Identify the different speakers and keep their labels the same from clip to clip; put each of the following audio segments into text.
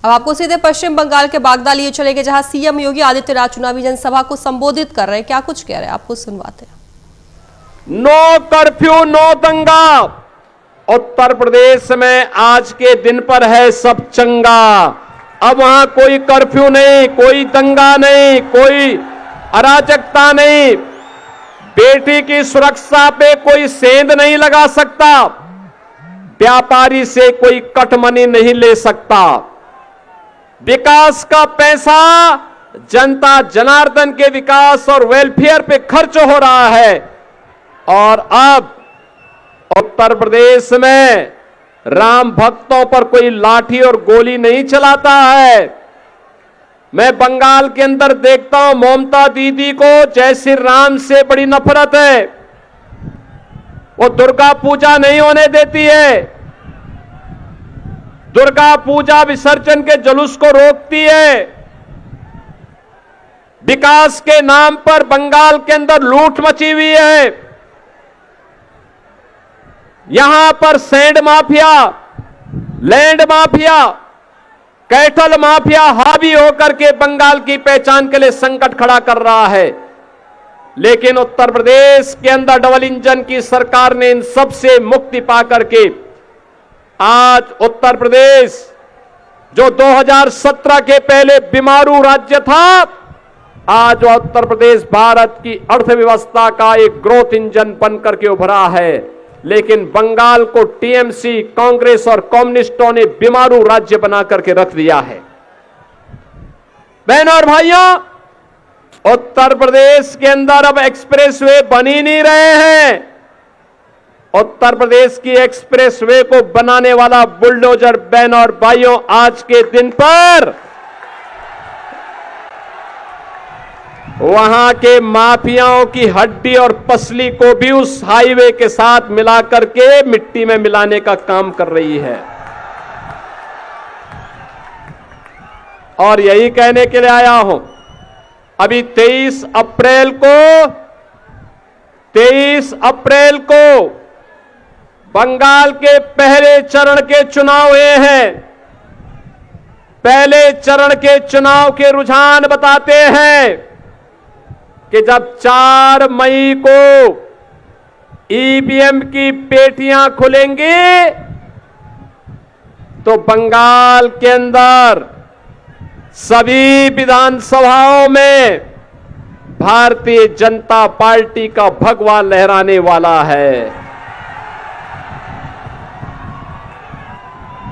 Speaker 1: अब आपको सीधे पश्चिम बंगाल के बागदा लिए चलेंगे, जहां सीएम योगी आदित्यनाथ चुनावी जनसभा को संबोधित कर रहे हैं। क्या कुछ कह रहे हैं, आपको सुनवाते हैं।
Speaker 2: नो कर्फ्यू नो दंगा। उत्तर प्रदेश में आज के दिन पर है सब चंगा। अब वहां कोई कर्फ्यू नहीं, कोई दंगा नहीं, कोई अराजकता नहीं। बेटी की सुरक्षा पे कोई सेंध नहीं लगा सकता। व्यापारी से कोई कटमनी नहीं ले सकता। विकास का पैसा जनता जनार्दन के विकास और वेलफेयर पे खर्च हो रहा है। और अब उत्तर प्रदेश में राम भक्तों पर कोई लाठी और गोली नहीं चलाता है। मैं बंगाल के अंदर देखता हूं, ममता दीदी को जय श्री राम से बड़ी नफरत है। वो दुर्गा पूजा नहीं होने देती है, दुर्गा पूजा विसर्जन के जुलूस को रोकती है। विकास के नाम पर बंगाल के अंदर लूट मची हुई है। यहां पर sand mafia, land mafia, cattle mafia हावी होकर के बंगाल की पहचान के लिए संकट खड़ा कर रहा है। लेकिन उत्तर प्रदेश के अंदर डबल इंजन की सरकार ने इन सब से मुक्ति पाकर के आज उत्तर प्रदेश, जो 2017 के पहले बीमारू राज्य था, आज उत्तर प्रदेश भारत की अर्थव्यवस्था का एक ग्रोथ इंजन बनकर के उभरा है। लेकिन बंगाल को टीएमसी, कांग्रेस और कम्युनिस्टों ने बीमारू राज्य बनाकर के रख दिया है। बहनों और भाइयों, उत्तर प्रदेश के अंदर अब एक्सप्रेसवे बन ही नहीं रहे हैं। उत्तर प्रदेश की एक्सप्रेसवे को बनाने वाला बुलडोजर, बहनों और भाइयों, आज के दिन पर वहां के माफियाओं की हड्डी और पसली को भी उस हाईवे के साथ मिलाकर के मिट्टी में मिलाने का काम कर रही है। और यही कहने के लिए आया हूं, अभी 23 अप्रैल को बंगाल के पहले चरण के चुनाव हुए हैं। पहले चरण के चुनाव के रुझान बताते हैं कि जब 4 मई को ईवीएम की पेटियां खुलेंगी तो बंगाल के अंदर सभी विधानसभाओं में भारतीय जनता पार्टी का भगवा लहराने वाला है।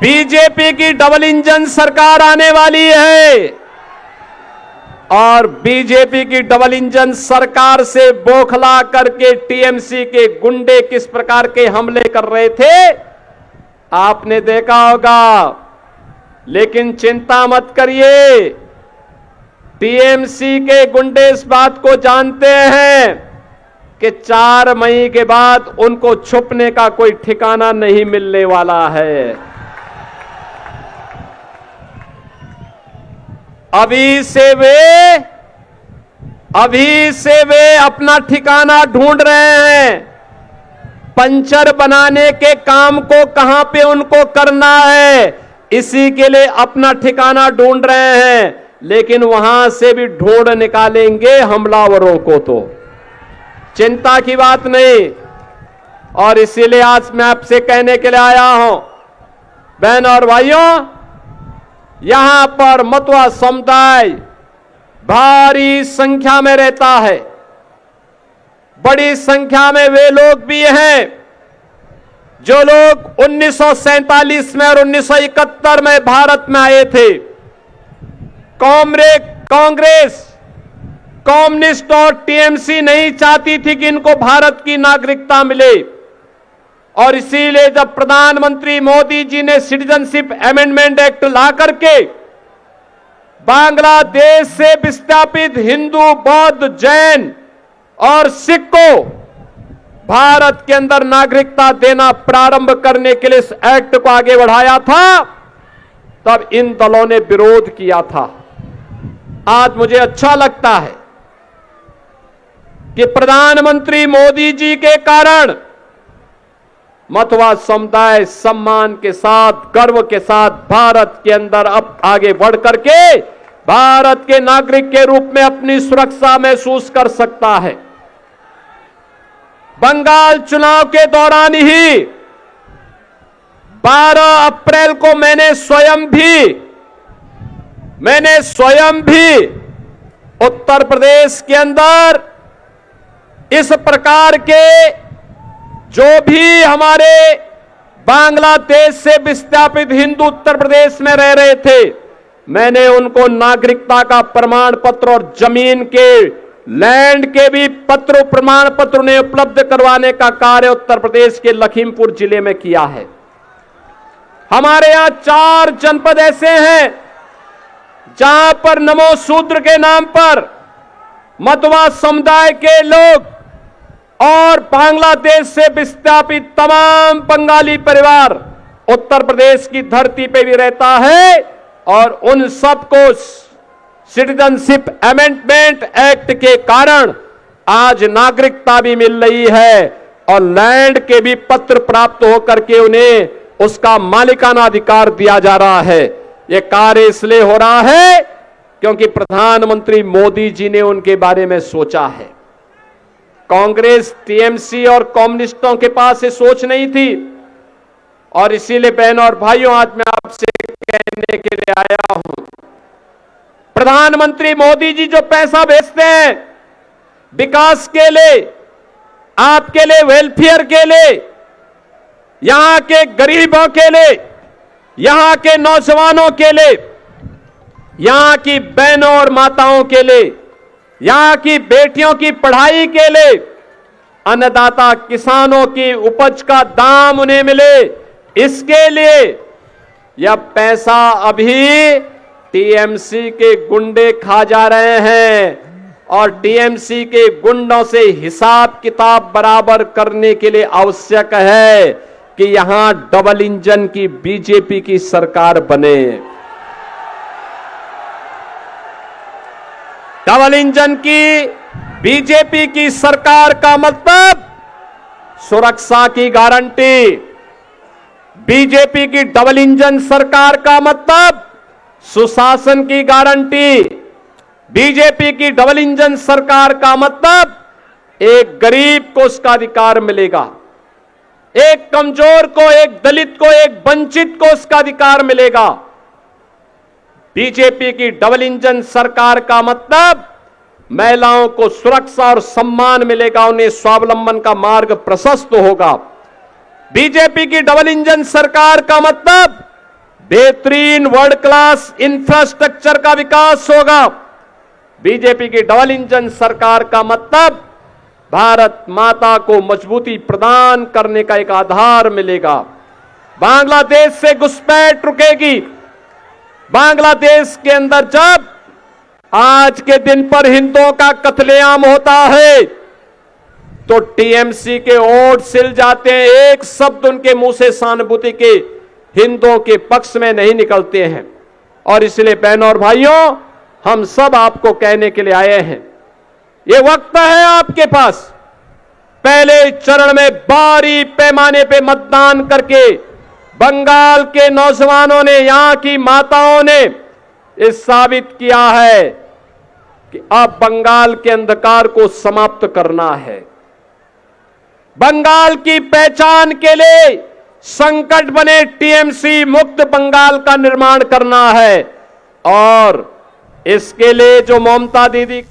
Speaker 2: बीजेपी की डबल इंजन सरकार आने वाली है। और बीजेपी की डबल इंजन सरकार से बौखला करके टीएमसी के गुंडे किस प्रकार के हमले कर रहे थे, आपने देखा होगा। लेकिन चिंता मत करिए, टीएमसी के गुंडे इस बात को जानते हैं कि 4 मई के बाद उनको छुपने का कोई ठिकाना नहीं मिलने वाला है। अभी से वे अपना ठिकाना ढूंढ रहे हैं। पंचर बनाने के काम को कहां पे उनको करना है, इसी के लिए अपना ठिकाना ढूंढ रहे हैं। लेकिन वहां से भी ढूंढ निकालेंगे हमलावरों को, तो चिंता की बात नहीं। और इसीलिए आज मैं आपसे कहने के लिए आया हूं, बहन और भाइयों, यहां पर मतुआ समुदाय भारी संख्या में रहता है। बड़ी संख्या में वे लोग भी हैं जो लोग 1947 में और 1971 में भारत में आए थे। कांग्रेस, कम्युनिस्ट और टीएमसी नहीं चाहती थी कि इनको भारत की नागरिकता मिले। और इसीलिए जब प्रधानमंत्री मोदी जी ने सिटीजनशिप अमेंडमेंट एक्ट ला करके बांग्लादेश से विस्थापित हिंदू, बौद्ध, जैन और सिख को भारत के अंदर नागरिकता देना प्रारंभ करने के लिए इस एक्ट को आगे बढ़ाया था, तब इन दलों ने विरोध किया था। आज मुझे अच्छा लगता है कि प्रधानमंत्री मोदी जी के कारण मतवा समुदाय सम्मान के साथ, गर्व के साथ भारत के अंदर अब आगे बढ़ करके भारत के नागरिक के रूप में अपनी सुरक्षा महसूस कर सकता है। बंगाल चुनाव के दौरान ही 12 अप्रैल को मैंने स्वयं भी उत्तर प्रदेश के अंदर इस प्रकार के जो भी हमारे बांग्लादेश से विस्थापित हिंदू उत्तर प्रदेश में रह रहे थे, मैंने उनको नागरिकता का प्रमाण पत्र और जमीन के लैंड के भी पत्र प्रमाण पत्र उन्हें उपलब्ध करवाने का कार्य उत्तर प्रदेश के लखीमपुर जिले में किया है। हमारे यहां 4 जनपद ऐसे हैं जहां पर नमो शूद्र के नाम पर मतवा समुदाय के लोग और बांग्लादेश से विस्थापित तमाम बंगाली परिवार उत्तर प्रदेश की धरती पे भी रहता है और उन सबको सिटीजनशिप अमेंडमेंट एक्ट के कारण आज नागरिकता भी मिल रही है और लैंड के भी पत्र प्राप्त होकर के उन्हें उसका मालिकाना अधिकार दिया जा रहा है। यह कार्य इसलिए हो रहा है क्योंकि प्रधानमंत्री मोदी जी ने उनके बारे में सोचा है। कांग्रेस, टीएमसी और कम्युनिस्टों के पास ये सोच नहीं थी और इसीलिए बहनों और भाइयों, आज मैं आपसे कहने के लिए आया हूं, प्रधानमंत्री मोदी जी जो पैसा भेजते हैं विकास के लिए, आपके लिए, वेलफेयर के लिए, यहां के गरीबों के लिए, यहां के नौजवानों के लिए, यहां की बहनों और माताओं के लिए, यहां की बेटियों की पढ़ाई के लिए, अन्नदाता किसानों की उपज का दाम उन्हें मिले, इसके लिए यह पैसा अभी टीएमसी के गुंडे खा जा रहे हैं और टीएमसी के गुंडों से हिसाब किताब बराबर करने के लिए आवश्यक है कि यहां डबल इंजन की बीजेपी की सरकार बने। डबल इंजन की बीजेपी की सरकार का मतलब सुरक्षा की गारंटी, बीजेपी की डबल इंजन सरकार का मतलब सुशासन की गारंटी, बीजेपी की डबल इंजन सरकार का मतलब एक गरीब को उसका अधिकार मिलेगा, एक कमजोर को, एक दलित को, एक वंचित को उसका अधिकार मिलेगा। बीजेपी की डबल इंजन सरकार का मतलब महिलाओं को सुरक्षा और सम्मान मिलेगा, उन्हें स्वावलंबन का मार्ग प्रशस्त होगा। बीजेपी की डबल इंजन सरकार का मतलब बेहतरीन वर्ल्ड क्लास इंफ्रास्ट्रक्चर का विकास होगा। बीजेपी की डबल इंजन सरकार का मतलब भारत माता को मजबूती प्रदान करने का एक आधार मिलेगा। बांग्लादेश से घुसपैठ रुकेगी। बांग्लादेश के अंदर जब आज के दिन पर हिंदुओं का कत्लेआम होता है तो टीएमसी के ओट सिल जाते हैं, एक शब्द उनके मुंह से सहानुभूति के हिंदुओं के पक्ष में नहीं निकलते हैं। और इसलिए बहनों और भाइयों, हम सब आपको कहने के लिए आए हैं, ये वक्त है आपके पास, पहले चरण में भारी पैमाने पे मतदान करके बंगाल के नौजवानों ने, यहां की माताओं ने ये साबित किया है कि अब बंगाल के अंधकार को समाप्त करना है। बंगाल की पहचान के लिए संकट बने टीएमसी मुक्त बंगाल का निर्माण करना है और इसके लिए जो ममता दीदी